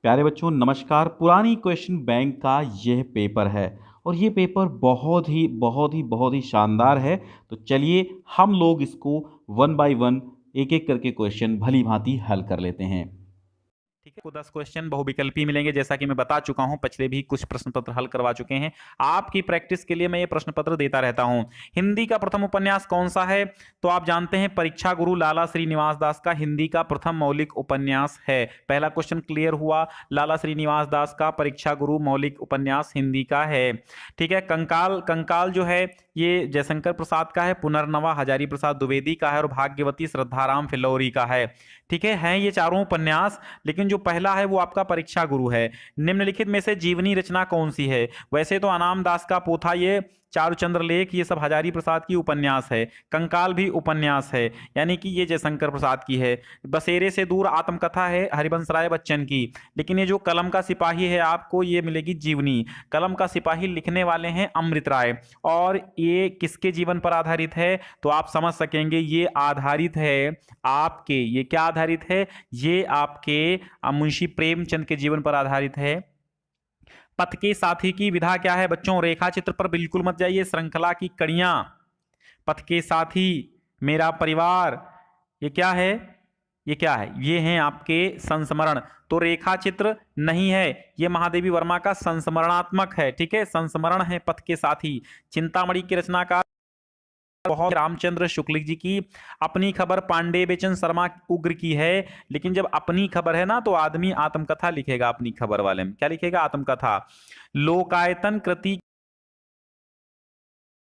प्यारे बच्चों नमस्कार। पुरानी क्वेश्चन बैंक का यह पेपर है और ये पेपर बहुत ही शानदार है। तो चलिए हम लोग इसको वन बाय वन एक एक करके क्वेश्चन भली भांति हल कर लेते हैं। ठीक है, को 10 क्वेश्चन बहुविकल्पी मिलेंगे। जैसा कि मैं बता चुका हूं, पिछले भी कुछ प्रश्न पत्र हल करवा चुके हैं। आपकी प्रैक्टिस के लिए मैं ये प्रश्न पत्र देता रहता हूं। हिंदी का प्रथम उपन्यास कौन सा है? तो आप जानते हैं परीक्षा गुरु लाला श्रीनिवास दास का हिंदी का प्रथम मौलिक उपन्यास है। पहला क्वेश्चन क्लियर हुआ। लाला श्रीनिवास दास का परीक्षा गुरु मौलिक उपन्यास हिंदी का है। ठीक है, कंकाल कंकाल जो है ये जयशंकर प्रसाद का है, पुनर्नवा हजारी प्रसाद द्विवेदी का है और भाग्यवती श्रद्धाराम फिल्लौरी का है। ठीक है, हैं ये चारों उपन्यास, लेकिन जो पहला है वो आपका परीक्षा गुरु है। निम्नलिखित में से जीवनी रचना कौन सी है? वैसे तो अनाम दास का पोथा, ये चारुचंद्र लेख, ये सब हजारी प्रसाद की उपन्यास है। कंकाल भी उपन्यास है, यानी कि ये जयशंकर प्रसाद की है। बसेरे से दूर आत्मकथा है हरिवंश राय बच्चन की। लेकिन ये जो कलम का सिपाही है आपको ये मिलेगी जीवनी। कलम का सिपाही लिखने वाले हैं अमृत राय। और ये किसके जीवन पर आधारित है? तो आप समझ सकेंगे ये आधारित है आपके, ये क्या आधारित है? ये आपके मुंशी प्रेमचंद के जीवन पर आधारित है। पथ के साथी की विधा क्या है बच्चों? रेखा चित्र पर बिल्कुल मत जाइए। श्रृंखला की कड़ियां, पथ के साथी, मेरा परिवार, ये क्या है? ये क्या है? ये हैं आपके संस्मरण। तो रेखा चित्र नहीं है, ये महादेवी वर्मा का संस्मरणात्मक है। ठीक है, संस्मरण है पथ के साथी। चिंतामणि की रचनाकार बहुत रामचंद्र शुक्ल जी की। अपनी खबर पांडे बेचन शर्मा उग्र की है। लेकिन जब अपनी खबर है ना तो आदमी आत्मकथा लिखेगा। अपनी खबर वाले में क्या लिखेगा? आत्मकथा। लोकायतन कृति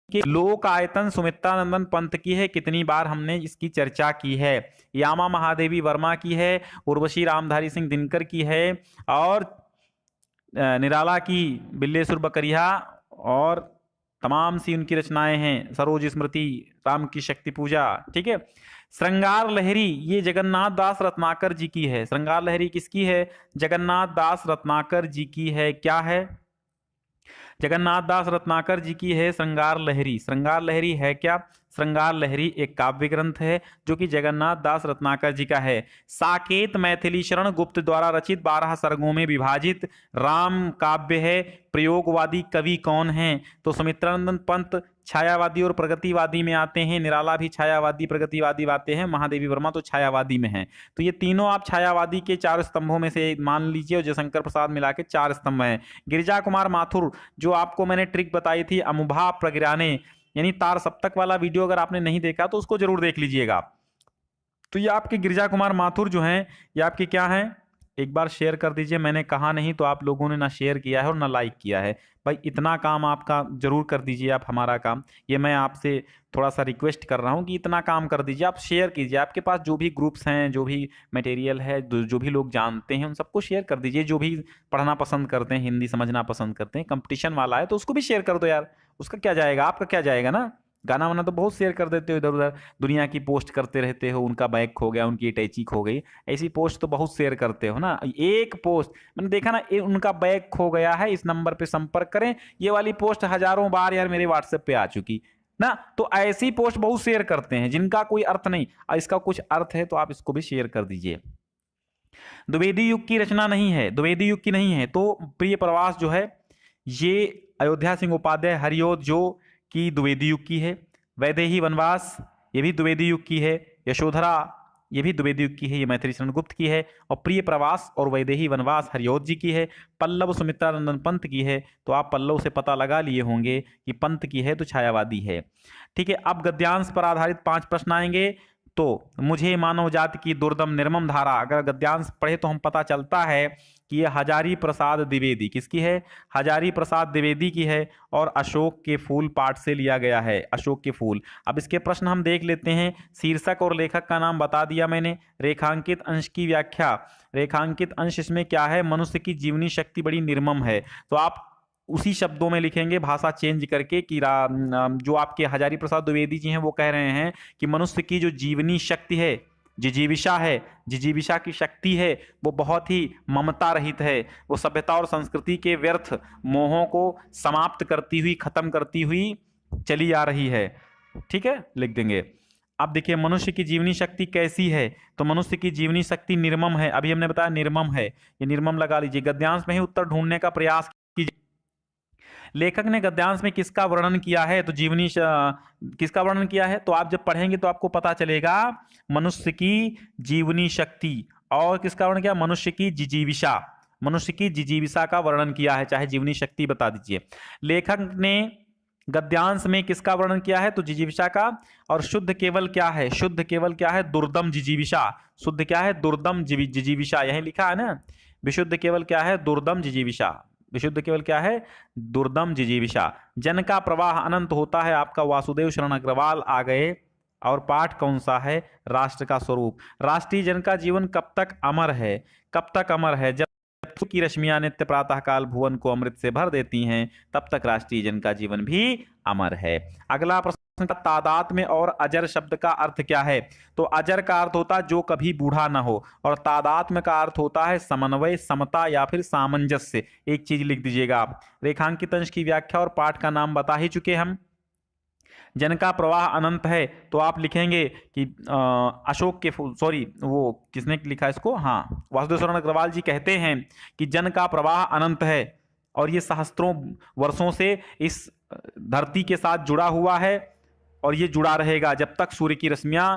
के लोकायतन सुमित्रानंदन पंत की है। कितनी बार हमने इसकी चर्चा की है। यामा महादेवी वर्मा की है। उर्वशी रामधारी सिंह दिनकर की है। और निराला की बिल्लेसुर बकरिया और तमाम सी उनकी रचनाएं हैं। सरोज स्मृति, राम की शक्ति पूजा। ठीक है, श्रृंगार लहरी ये जगन्नाथ दास रत्नाकर जी की है। श्रृंगार लहरी किसकी है? जगन्नाथ दास रत्नाकर जी की है। क्या है? जगन्नाथ दास रत्नाकर जी की है श्रृंगार लहरी। श्रृंगार लहरी है क्या? श्रृंगार लहरी एक काव्य ग्रंथ है जो कि जगन्नाथ दास रत्नाकर जी का है। साकेत मैथिली शरण गुप्त द्वारा रचित 12 सर्गों में विभाजित राम काव्य है। प्रयोगवादी कवि कौन है? तो सुमित्रानंदन पंत छायावादी और प्रगतिवादी में आते हैं। निराला भी छायावादी प्रगतिवादी आते हैं। महादेवी वर्मा तो छायावादी में है। तो ये तीनों आप छायावादी के 4 स्तंभों में से मान लीजिए और जयशंकर प्रसाद मिला के 4 स्तंभ हैं। गिरिजा कुमार माथुर, जो आपको मैंने ट्रिक बताई थी अमुभा प्रगिराने, यानी तार सप्तक वाला वीडियो अगर आपने नहीं देखा तो उसको जरूर देख लीजिएगा। तो ये आपके गिरिजा कुमार माथुर जो हैं ये आपके क्या हैं? एक बार शेयर कर दीजिए। मैंने कहा नहीं तो आप लोगों ने ना शेयर किया है और ना लाइक किया है। भाई इतना काम आपका जरूर कर दीजिए आप हमारा काम। ये मैं आपसे थोड़ा सा रिक्वेस्ट कर रहा हूँ कि इतना काम कर दीजिए, आप शेयर कीजिए। आपके पास जो भी ग्रुप्स हैं, जो भी मटेरियल है, जो भी लोग जानते हैं उन सबको शेयर कर दीजिए। जो भी पढ़ना पसंद करते हैं, हिंदी समझना पसंद करते हैं, कंपटीशन वाला है तो उसको भी शेयर कर दो यार। उसका क्या जाएगा? आपका क्या जाएगा ना। गाना वाना तो बहुत शेयर कर देते हो इधर उधर, दुनिया की पोस्ट करते रहते हो। उनका बैग खो गया, उनकी अटैची खो गई, ऐसी पोस्ट तो बहुत शेयर करते हो ना। एक पोस्ट मैंने देखा ना, उनका बैग खो गया है, इस नंबर पे संपर्क करें, ये वाली पोस्ट हजारों बार यार मेरे व्हाट्सएप पे आ चुकी ना। तो ऐसी पोस्ट बहुत शेयर करते हैं जिनका कोई अर्थ नहीं, और इसका कुछ अर्थ है तो आप इसको भी शेयर कर दीजिए। द्विवेदी युग की रचना नहीं है, द्विवेदी युग की नहीं है। तो प्रिय प्रवास जो है ये अयोध्या सिंह उपाध्याय हरिओद जो की द्विवेदी युग की है। वैदेही वनवास ये भी द्विवेदी युग की है। यशोधरा ये भी द्विवेदी युग की है, ये मैथिली शरण गुप्त की है। और प्रिय प्रवास और वैदेही वनवास हरिओद जी की है। पल्लव सुमित्रानंदन पंत की है। तो आप पल्लव से पता लगा लिए होंगे कि पंत की है तो छायावादी है। ठीक है, अब गद्यांश पर आधारित 5 प्रश्न आएंगे। तो मुझे मानव जाति की दुर्दम निर्मम धारा, अगर गद्यांश पढ़े तो हम पता चलता है कि ये हजारी प्रसाद द्विवेदी किसकी है? हजारी प्रसाद द्विवेदी की है। और अशोक के फूल पाठ से लिया गया है, अशोक के फूल। अब इसके प्रश्न हम देख लेते हैं। शीर्षक और लेखक का नाम बता दिया मैंने। रेखांकित अंश की व्याख्या, रेखांकित अंश इसमें क्या है? मनुष्य की जीवनी शक्ति बड़ी निर्मम है। तो आप उसी शब्दों में लिखेंगे, भाषा चेंज करके कि जो आपके हजारी प्रसाद द्विवेदी जी हैं वो कह रहे हैं कि मनुष्य की जो जीवनी शक्ति है, जिजीविषा है, जिजीविषा की शक्ति है, वो बहुत ही ममता रहित है। वो सभ्यता और संस्कृति के व्यर्थ मोहों को समाप्त करती हुई, खत्म करती हुई चली आ रही है। ठीक है, लिख देंगे। अब देखिए मनुष्य की जीवनी शक्ति कैसी है, तो मनुष्य की जीवनी शक्ति निर्मम है, अभी हमने बताया निर्मम है, ये निर्मम लगा लीजिए। गद्यांश में ही उत्तर ढूंढने का प्रयास कीजिए। लेखक ने गद्यांश में किसका वर्णन किया है, तो किसका वर्णन किया है, तो आप जब पढ़ेंगे तो आपको पता चलेगा मनुष्य की जीवनी शक्ति। और किसका वर्णन किया, मनुष्य की जिजीविषा, मनुष्य की जिजीविषा का वर्णन किया है, चाहे जीवनी शक्ति बता दीजिए। लेखक ने गद्यांश में किसका वर्णन किया है, तो जिजीविषा का। और शुद्ध केवल क्या है, शुद्ध केवल क्या है, दुर्दम जिजीविषा। शुद्ध क्या है, दुर्दम जिजीविषा, यही लिखा है ना। विशुद्ध केवल क्या है, दुर्दम जिजीविषा। विशुद्ध केवल क्या है, दुर्दम जिजीविषा। जन का प्रवाह अनंत होता है, आपका वासुदेव शरण अग्रवाल आ गए। और पाठ कौन सा है, राष्ट्र का स्वरूप। राष्ट्रीय जन का जीवन कब तक अमर है, कब तक अमर है, जब की रश्मियां नित्य प्रातः काल भुवन को अमृत से भर देती हैं, तब तक राष्ट्रीय जन का जीवन भी अमर है। अगला प्रश्न, तादात में और अजर शब्द का अर्थ क्या है, तो अजर का अर्थ होता है जो कभी बूढ़ा ना हो, और तादात में का अर्थ होता है समन्वय, समता या फिर सामंजस्य। एक चीज लिख दीजिएगा आप, रेखांकित अंश की व्याख्या और पाठ का नाम बता ही चुके हम। जन का प्रवाह अनंत है, तो आप लिखेंगे कि अशोक के फूल, सॉरी वो किसने लिखा इसको, हाँ वासुदेव शरण अग्रवाल जी कहते हैं कि जन का प्रवाह अनंत है, और ये सहस्त्रों वर्षों से इस धरती के साथ जुड़ा हुआ है, और ये जुड़ा रहेगा जब तक सूर्य की रश्मियां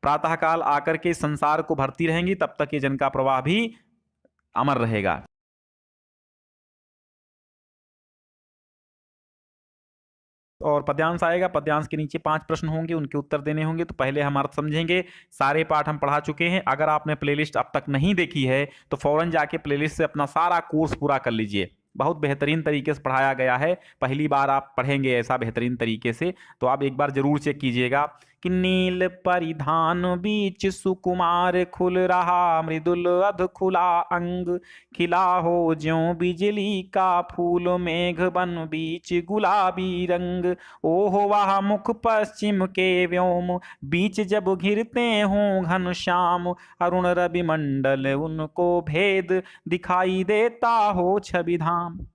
प्रातःकाल आकर के संसार को भरती रहेंगी, तब तक ये जन का प्रवाह भी अमर रहेगा। और पद्यांश आएगा, पद्यांश के नीचे 5 प्रश्न होंगे, उनके उत्तर देने होंगे। तो पहले हम अर्थ समझेंगे। सारे पाठ हम पढ़ा चुके हैं, अगर आपने प्लेलिस्ट अब तक नहीं देखी है तो फौरन जाके प्लेलिस्ट से अपना सारा कोर्स पूरा कर लीजिए। बहुत बेहतरीन तरीके से पढ़ाया गया है, पहली बार आप पढ़ेंगे ऐसा बेहतरीन तरीके से, तो आप एक बार जरूर चेक कीजिएगा। कि नील परिधान बीच सुकुमार खुल रहा, मृदुल अध खुला अंग, खिला हो ज्यों बिजली का फूल, मेघ बन बीच गुलाबी रंग। ओह वह मुख पश्चिम के व्योम, बीच जब घिरते हों घन श्याम, अरुण रवि मंडल उनको भेद, दिखाई देता हो छवि धाम।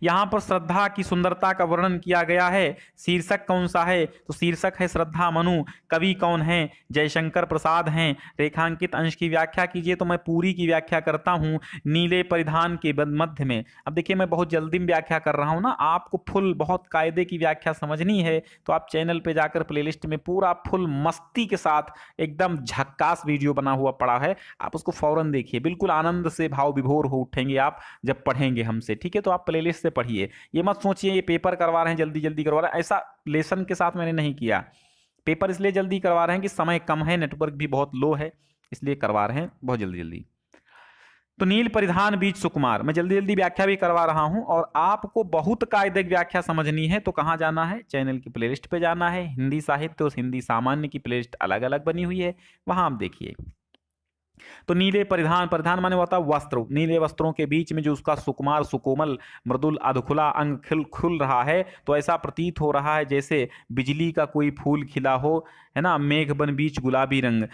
यहाँ पर श्रद्धा की सुंदरता का वर्णन किया गया है। शीर्षक कौन सा है, तो शीर्षक है श्रद्धा मनु। कवि कौन है, जयशंकर प्रसाद हैं। रेखांकित अंश की व्याख्या कीजिए, तो मैं पूरी की व्याख्या करता हूँ। नीले परिधान के मध्य में, अब देखिए मैं बहुत जल्दी में व्याख्या कर रहा हूँ ना, आपको फुल बहुत कायदे की व्याख्या समझनी है तो आप चैनल पे जाकर प्लेलिस्ट में पूरा फुल मस्ती के साथ एकदम झक्कास वीडियो बना हुआ पड़ा है, आप उसको फौरन देखिए, बिल्कुल आनंद से भाव विभोर हो उठेंगे आप जब पढ़ेंगे हमसे, ठीक है। तो आप प्लेलिस्ट से पढ़िए, ये मत सोचिए ये पेपर करवा रहे हैं जल्दी जल्दी करवा रहे हैं, ऐसा लेसन के साथ मैंने नहीं किया। पेपर इसलिए जल्दी करवा रहे हैं कि समय कम है, नेटवर्क भी बहुत लो है, इसलिए करवा रहे हैं बहुत जल्दी जल्दी। तो नील परिधान बीच सुकुमार, मैं जल्दी जल्दी व्याख्या भी करवा रहा हूं, और आपको बहुत कायदे की व्याख्या समझनी है तो कहां जाना है, चैनल की प्लेलिस्ट पे जाना है। हिंदी साहित्य और हिंदी सामान्य की प्लेलिस्ट अलग अलग बनी हुई है, वहां आप देखिए। तो नीले परिधान, परिधान माने होता है वस्त्र, नीले वस्त्रों के बीच में जो उसका सुकुमार सुकोमल मृदुल अधखुला अंग खुल रहा है, तो ऐसा प्रतीत हो रहा है जैसे बिजली का कोई फूल खिला हो, है ना। मेघ बन बीच गुलाबी रंग,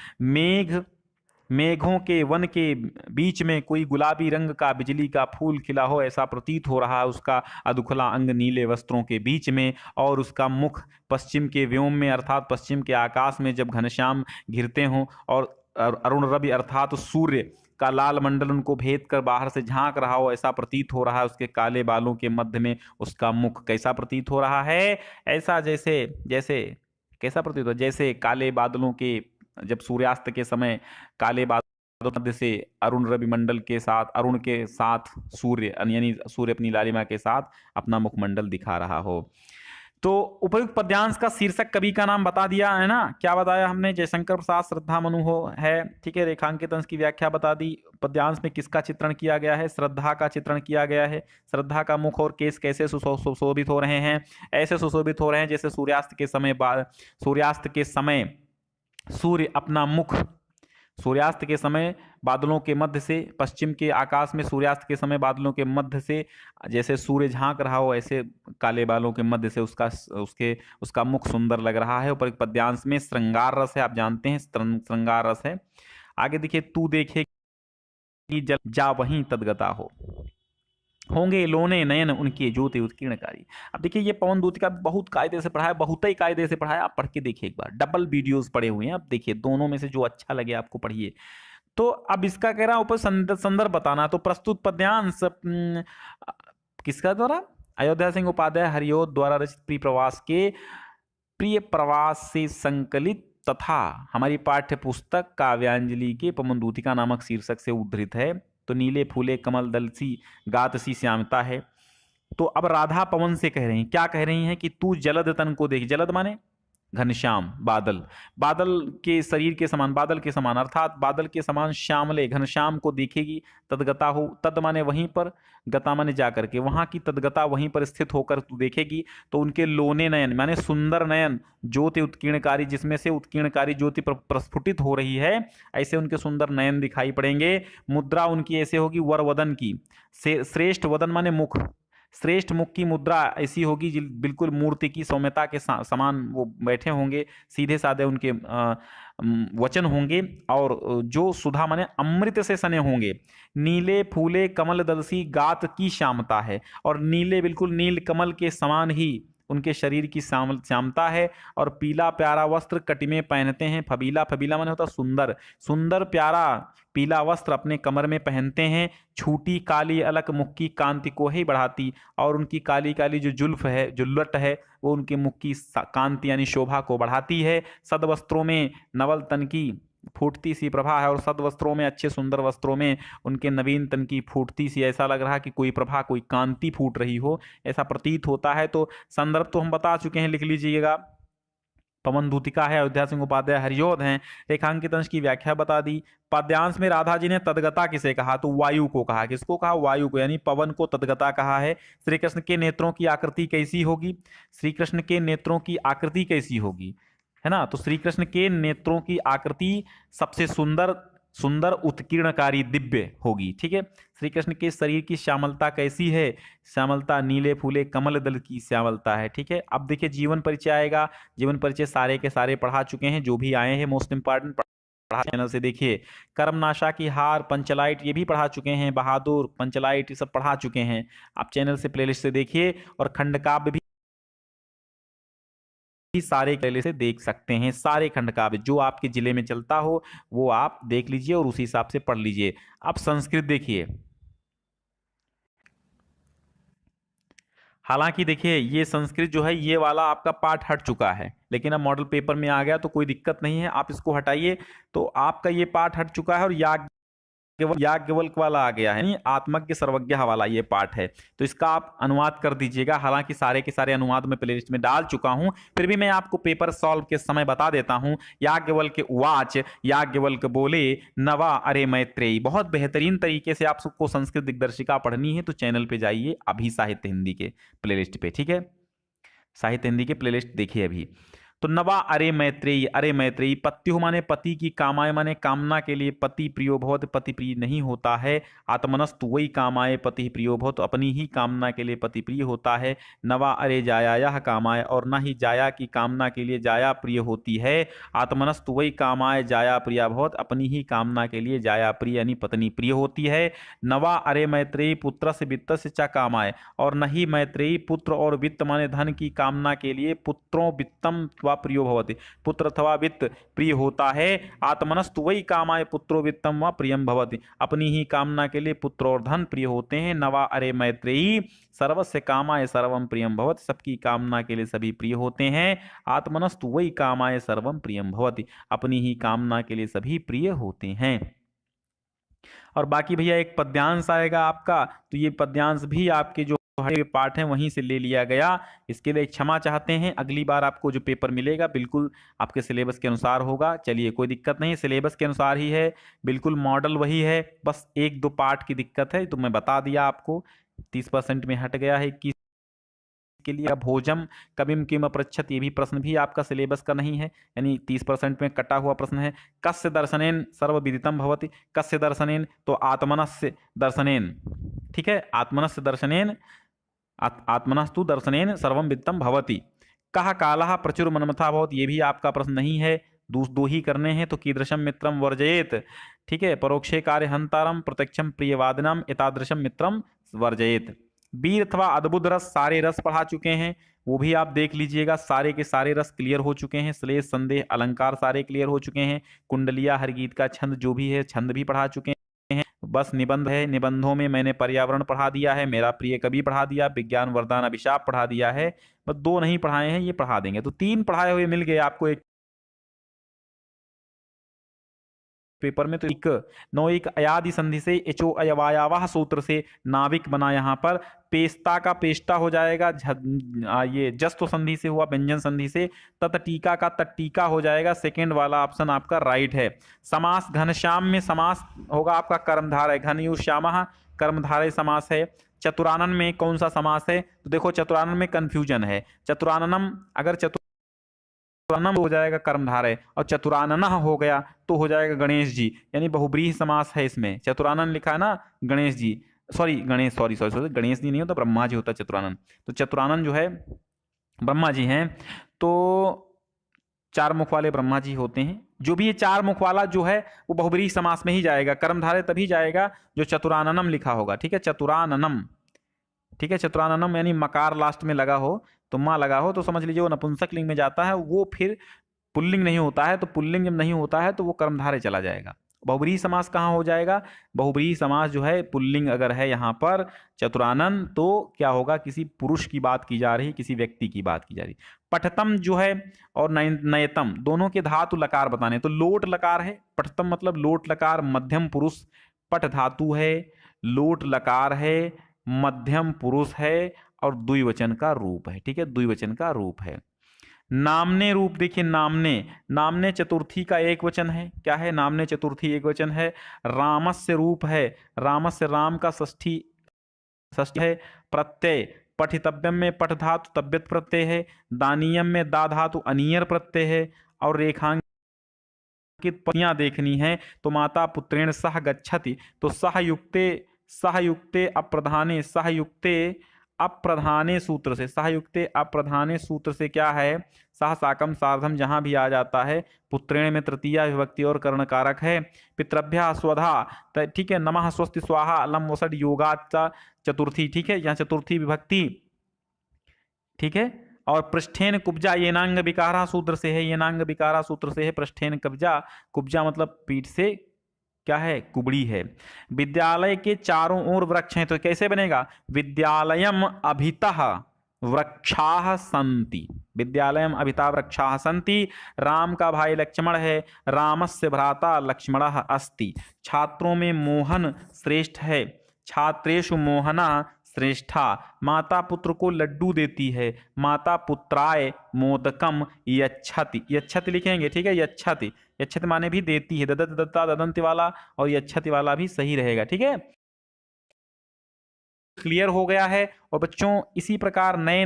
मेघों के वन के बीच में कोई गुलाबी रंग का बिजली का फूल खिला हो, ऐसा प्रतीत हो रहा है उसका अधखुला अंग नीले वस्त्रों के बीच में। और उसका मुख पश्चिम के व्योम में, अर्थात पश्चिम के आकाश में जब घनश्याम घिरते हों, और अरुण रवि अर्थात सूर्य का लाल मंडल उनको भेद कर बाहर से झांक रहा हो, ऐसा प्रतीत हो रहा है। उसके काले बालों के मध्य में उसका मुख कैसा प्रतीत हो रहा है, ऐसा जैसे जैसे कैसा प्रतीत हो, जैसे काले बादलों के, जब सूर्यास्त के समय काले बादलों मध्य से अरुण रवि मंडल के साथ, अरुण के साथ सूर्य, यानी सूर्य अपनी लालिमा के साथ अपना मुखमंडल दिखा रहा हो। तो उपयुक्त पद्यांश का शीर्षक कवि का नाम बता दिया है ना, क्या बताया हमने, जयशंकर प्रसाद श्रद्धा मनु हो है, ठीक है। रेखांकित अंश की व्याख्या बता दी। पद्यांश में किसका चित्रण किया गया है, श्रद्धा का चित्रण किया गया है। श्रद्धा का मुख और केस कैसे सुशोभित हो रहे हैं, ऐसे सुशोभित हो रहे हैं जैसे सूर्यास्त के समय सूर्य अपना मुख, सूर्यास्त के समय बादलों के मध्य से, पश्चिम के आकाश में सूर्यास्त के समय बादलों के मध्य से जैसे सूर्य झांक रहा हो, ऐसे काले बालों के मध्य से उसका मुख सुंदर लग रहा है। ऊपर पद्यांश में श्रृंगार रस है, आप जानते हैं श्रृंगार रस है। आगे देखिए, तू देखे कि जल जा वहीं तदगता हो, होंगे लोने नयन उनके ज्योति उत्कीर्णकारी। अब देखिए ये पवन दूती का बहुत कायदे से पढ़ा है, बहुत ही कायदे से पढ़ा है, आप पढ़ के देखिए एक बार, डबल वीडियोस पड़े हुए हैं, अब देखिए दोनों में से जो अच्छा लगे आपको पढ़िए। तो अब इसका कह रहा ऊपर संदर्भ बताना, तो प्रस्तुत पद्यांश किसका द्वारा, अयोध्या सिंह उपाध्याय हरिओद द्वारा रचित प्रिय प्रवास से संकलित तथा हमारी पाठ्य पुस्तक काव्यांजलि के पवन दूतिका नामक शीर्षक से उद्धृत है। तो नीले फूले कमल दल सी गात सी श्यामता है। तो अब राधा पवन से कह रही हैं, क्या कह रही हैं कि तू जलद तन को देख, जलद माने घनश्याम, बादल, बादल के शरीर के समान, बादल के समान अर्थात बादल के समान श्यामले घनश्याम को देखेगी, तदगता हो, तद माने वहीं पर, गता माने जाकर के, वहां की तदगता वहीं पर स्थित होकर तू देखेगी। तो उनके लोने नयन माने सुंदर नयन, ज्योति उत्कीर्णकारी, जिसमें से उत्कीर्णकारी ज्योति प्रस्फुटित हो रही है, ऐसे उनके सुंदर नयन दिखाई पड़ेंगे। मुद्रा उनकी ऐसे होगी वर वदन की, श्रेष्ठ वदन माने मुख, श्रेष्ठ मुख की मुद्रा ऐसी होगी बिल्कुल मूर्ति की सौम्यता के समान वो बैठे होंगे, सीधे साधे उनके वचन होंगे, और जो सुधा माने अमृत से सने होंगे। नीले फूले कमल दलसी गात की श्यामता है, और नीले बिल्कुल नील कमल के समान ही उनके शरीर की श्यामता है। और पीला प्यारा वस्त्र कटिमे पहनते हैं, फबीला, फबीला माने होता सुंदर, सुंदर प्यारा पीला वस्त्र अपने कमर में पहनते हैं। छूटी काली अलक मुख की कांति को ही बढ़ाती, और उनकी काली काली जो जुल्फ है, जुल्लट है, वो उनके मुख की कांति यानी शोभा को बढ़ाती है। सदवस्त्रों में नवल तन की फूटती सी प्रभा है, और सदवस्त्रों में अच्छे सुंदर वस्त्रों में उनके नवीन तन की फूटती सी, ऐसा लग रहा है कि कोई प्रभा, कोई कांति फूट रही हो, ऐसा प्रतीत होता है। तो संदर्भ तो हम बता चुके हैं, लिख लीजिएगा। पवन दूतिका है, अयोध्या सिंह उपाध्याय हरिओद हैं। रेखांकित अंश की व्याख्या बता दी। पद्यांश में राधा जी ने तदगता किसे कहा, तो वायु को कहा। किसको कहा, वायु को, यानी पवन को तदगता कहा है। श्री कृष्ण के नेत्रों की आकृति कैसी होगी, श्री कृष्ण के नेत्रों की आकृति कैसी होगी, है ना। तो श्री कृष्ण के नेत्रों की आकृति सबसे सुंदर, सुंदर उत्कीर्णकारी दिव्य होगी, ठीक है। श्री कृष्ण के शरीर की श्यामलता कैसी है, श्यामलता नीले फूले कमल दल की श्यामलता है, ठीक है। अब देखिए जीवन परिचय आएगा। जीवन परिचय सारे के सारे पढ़ा चुके हैं, जो भी आए हैं मोस्ट इंपॉर्टेंट पढ़ा चैनल से देखिए। कर्मनाशा की हार, पंचलाइट, ये भी पढ़ा चुके हैं। बहादुर, पंचलाइट, ये सब पढ़ा चुके हैं। आप चैनल से प्लेलिस्ट से देखिए। और खंडकाव्य भी सारे पहले से देख सकते हैं, सारे खंड काव्य जो आपके जिले में चलता हो वो आप देख लीजिए और उसी हिसाब से पढ़ लीजिए। अब संस्कृत देखिए, हालांकि देखिए ये संस्कृत जो है ये वाला आपका पार्ट हट चुका है, लेकिन अब मॉडल पेपर में आ गया तो कोई दिक्कत नहीं है, आप इसको हटाइए। तो आपका ये पार्ट हट चुका है और याज्ञवल्क्य वाला आ गया है, नहीं आत्मज्ञ सर्वज्ञ वाला ये पार्ट है। तो इसका आप अनुवाद कर दीजिएगा। हालांकि सारे के सारे अनुवाद मैं प्लेलिस्ट में डाल चुका हूं, फिर भी मैं आपको पेपर सॉल्व के समय बता देता हूं। याज्ञवल्क्य उवाच, याज्ञवल्क्य बोले, नवा अरे मैत्रेयी। बहुत बेहतरीन तरीके से आप सबको संस्कृत दिग्दर्शिका पढ़नी है तो चैनल पे जाइए अभी, साहित्य हिंदी के प्लेलिस्ट पे, ठीक है। साहित्य हिंदी के प्लेलिस्ट देखिए अभी। तो नवा अरे मैत्रेयी, अरे मैत्रेयी, पत्यु माने पति की, कामाय माने कामना के लिए, पति प्रियो भवत, पति प्रिय नहीं होता है। आत्मनस्तु वही कामाय पति प्रियो भवत, अपनी ही कामना के लिए पति प्रिय होता है। नवा अरे जाया यह कामाय, और न ही जाया की कामना के लिए जाया प्रिय होती है। आत्मनस्तु वही कामाय जाया प्रिया भवत, अपनी ही कामना के लिए जाया प्रिय यानी पत्नी प्रिय होती है। नवा अरे मैत्रेयी पुत्र से वित्त से चा कामाय, और न ही मैत्रेयी पुत्र और वित्त माने धन की कामना के लिए पुत्रों वित्तम प्रियो भवति, पुत्र अथवा वित्त प्रिय होता है। आत्मनस्तु वही कामाय पुत्रो वित्तम व प्रियम भवति, अपनी ही कामना के लिए पुत्र और धन प्रिय होते हैं। नवा अरे मैत्रेयी सर्वस्य कामाय सर्वम प्रियम भवति, सबकी कामना के लिए सभी प्रिय होते हैं। आत्मनस्तु वही कामाय सर्वम प्रियम भवति, अपनी ही कामना के लिए सभी प्रिय होते हैं। और बाकी भैया एक पद्यांश आएगा आपका, तो ये पद्यांश भी आपके जो पार्ट है वहीं से ले लिया गया। इसके लिए क्षमा चाहते हैं। अगली बार आपको जो पेपर मिलेगा बिल्कुल आपके सिलेबस के अनुसार होगा। चलिए कोई दिक्कत नहीं, सिलेबस के अनुसार ही है, बिल्कुल मॉडल वही है, बस एक दो पार्ट की दिक्कत है तो मैं बता दिया आपको। 30% में हट गया है कि के लिए। भोजम कविम किम अपृच्छत, ये भी प्रश्न भी आपका सिलेबस का नहीं है, यानी 30% में कटा हुआ प्रश्न है। कस्य दर्शनेन सर्व विदितम भवति, कस्य दर्शनेन तो आत्मनस्य दर्शनेन, ठीक है, आत्मनस्य दर्शनेन, आत्मनस्तु दर्शनेन सर्वम विदितम भवति। कह कालः प्रचुर मनमथा भवति, ये भी आपका प्रश्न नहीं है। दो ही करने हैं, तो कीदृशम मित्रम वर्जयेत, ठीक है। परोक्षे कार्य हंतारम प्रत्यक्षम प्रियवादिनम एतादृशम मित्रम वर्जयेत। वीर अथवा अद्भुत रस, सारे रस पढ़ा चुके हैं, वो भी आप देख लीजिएगा, सारे के सारे रस क्लियर हो चुके हैं। श्लेष संदेह अलंकार सारे क्लियर हो चुके हैं। कुंडलिया हरगीत का छंद जो भी है छंद भी पढ़ा चुके हैं। बस निबंध है, निबंधों में मैंने पर्यावरण पढ़ा दिया है, मेरा प्रिय कवि पढ़ा दिया, विज्ञान वरदान अभिशाप पढ़ा दिया है। बस 2 नहीं पढ़ाए हैं, ये पढ़ा देंगे, तो 3 पढ़ाए हुए मिल गए आपको एक पेपर में। तो एक नौ एक अयादि संधि से एचो अयवायावाह सूत्र से नाविक बना, यहाँ पर पेस्ता का पेस्टा हो जाएगा, ये जस्तो संधि से हुआ, व्यंजन संधि से, तटीका का तटीका हो जाएगा। सेकेंड वाला ऑप्शन आपका राइट है। समास घनश्याम में समास होगा आपका कर्मधारय, घनयुश्यामः कर्मधारय समास है। चतुरानन में कौन सा समास है, तो देखो चतुरानन में कंफ्यूजन है। चतुराननम अगर चतुरानन हो जाएगा कर्मधारय, और चतुरानन हो गया तो हो जाएगा गणेश जी, यानी बहुब्रीहि समास है इसमें। चतुरानन लिखा है ना, गणेश जी, सॉरी गणेश जी नहीं होता, ब्रह्मा जी होता चतुरानन। तो चतुरानन जो है ब्रह्मा जी हैं, तो 4 मुख वाले ब्रह्मा जी होते हैं। जो भी ये 4 मुख वाला जो है वो बहुब्रीहि समास में ही जाएगा, कर्मधारय तभी जाएगा जो चतुराननम लिखा होगा, ठीक है, चतुराननम, ठीक है। चतुराननम यानी मकार लास्ट में लगा हो, तो माँ लगा हो, तो समझ लीजिए वो नपुंसक लिंग में जाता है, वो फिर पुल्लिंग नहीं होता है। तो पुल्लिंग जब नहीं होता है तो वो कर्मधारय चला जाएगा। बहुब्रीहि समास कहाँ हो जाएगा, बहुब्रीहि समास जो है पुल्लिंग अगर है यहाँ पर चतुरानन, तो क्या होगा, किसी पुरुष की बात की जा रही, किसी व्यक्ति की बात की जा रही। पठतम जो है और नयतम दोनों के धातु लकार बताने, तो लोट लकार है, पठतम मतलब लोट लकार, मध्यम पुरुष, पठ धातु है, लोट लकार है, मध्यम पुरुष है, और द्विवचन का रूप है, ठीक है, द्विवचन का रूप है। नामने रूप देखिए, नामने चतुर्थी का एक वचन है, क्या है, नामने चतुर्थी एक वचन है। रामस्य रूप है, रामस्य राम का षष्ठी है। प्रत्यय पठितव्यम में पठ धातु तव्यत प्रत्यय है। दानीयम में दा धातु अनियर प्रत्यय है। और रेखांकित पत्नियां देखनी है, तो माता पुत्रेण सह गच्छति, तो सहयुक्ते अप्रधाने सूत्र से, सहयुक्ते अप्रधाने सूत्र से क्या है, सह साकम सार्धम जहां भी आ जाता है, पुत्रेण में तृतीया विभक्ति और कर्णकारक है। पितृभ्यः स्वधा, ठीक है, नमः स्वस्ति स्वाहा लम वसड योगाचा चतुर्थी, ठीक है, यहाँ चतुर्थी विभक्ति, ठीक है। और पृष्ठेन कुब्जा येनांग विकारा सूत्र से है, येनांग विकारा सूत्र से है पृष्ठेन कुब्जा, कुब्जा मतलब पीठ से क्या है, कुबड़ी है। विद्यालय के चारों ओर वृक्ष हैं, तो कैसे बनेगा, विद्यालयम अभितः वृक्षाः सन्ति, विद्यालयम अभितः वृक्षाः सन्ति। राम का भाई लक्ष्मण है, रामस्य भ्राता लक्ष्मणः अस्ति। छात्रों में मोहन श्रेष्ठ है, छात्रेषु मोहना श्रेष्ठा। माता पुत्र को लड्डू देती है, माता पुत्राय मोदकम यच्छति, यच्छति लिखेंगे, ठीक है, यच्छति, यच्छति माने भी देती है, ददत दत्ता ददंति वाला और यच्छति वाला भी सही रहेगा, ठीक है। क्लियर हो गया है। और बच्चों इसी प्रकार नए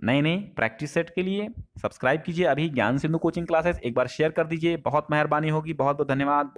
नए प्रैक्टिस सेट के लिए सब्सक्राइब कीजिए अभी ज्ञान सिंधु कोचिंग क्लासेस, एक बार शेयर कर दीजिए, बहुत मेहरबानी होगी, बहुत बहुत धन्यवाद।